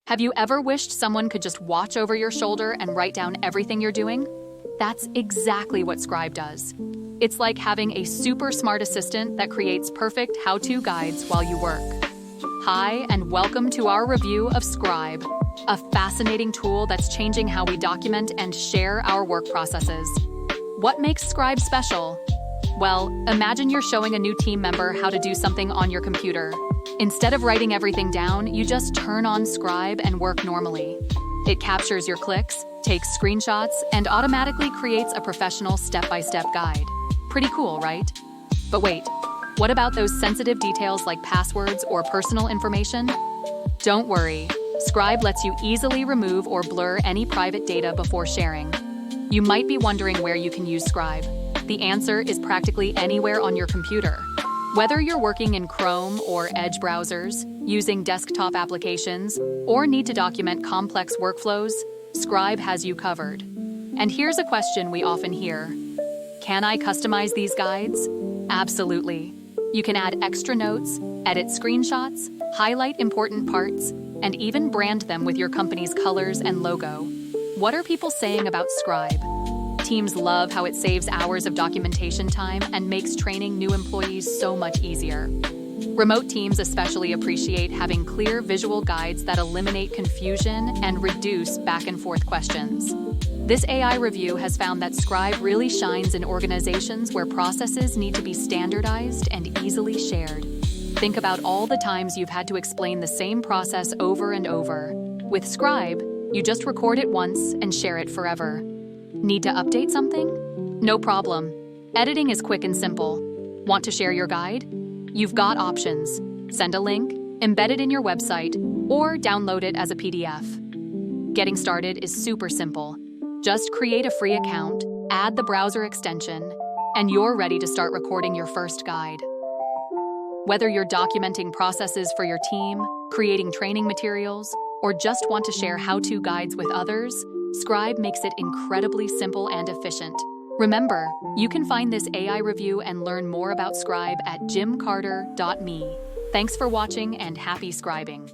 Have you ever wished someone could just watch over your shoulder and write down everything you're doing? That's exactly what Scribe does. It's like having a super smart assistant that creates perfect how-to guides while you work. Hi, and welcome to our review of Scribe, a fascinating tool that's changing how we document and share our work processes. What makes Scribe special? Well, imagine you're showing a new team member how to do something on your computer. Instead of writing everything down, you just turn on Scribe and work normally. It captures your clicks, takes screenshots, and automatically creates a professional step-by-step guide. Pretty cool, right? But wait, what about those sensitive details like passwords or personal information? Don't worry, Scribe lets you easily remove or blur any private data before sharing. You might be wondering where you can use Scribe. The answer is practically anywhere on your computer. Whether you're working in Chrome or Edge browsers, using desktop applications, or need to document complex workflows, Scribe has you covered. And here's a question we often hear. Can I customize these guides? Absolutely. You can add extra notes, edit screenshots, highlight important parts, and even brand them with your company's colors and logo. What are people saying about Scribe? Teams love how it saves hours of documentation time and makes training new employees so much easier. Remote teams especially appreciate having clear visual guides that eliminate confusion and reduce back-and-forth questions. This AI review has found that Scribe really shines in organizations where processes need to be standardized and easily shared. Think about all the times you've had to explain the same process over and over. With Scribe, you just record it once and share it forever. Need to update something? No problem. Editing is quick and simple. Want to share your guide? You've got options. Send a link, embed it in your website, or download it as a PDF. Getting started is super simple. Just create a free account, add the browser extension, and you're ready to start recording your first guide. Whether you're documenting processes for your team, creating training materials, or just want to share how-to guides with others, Scribe makes it incredibly simple and efficient. Remember, you can find this AI review and learn more about Scribe at jimcarter.me. Thanks for watching and happy scribing.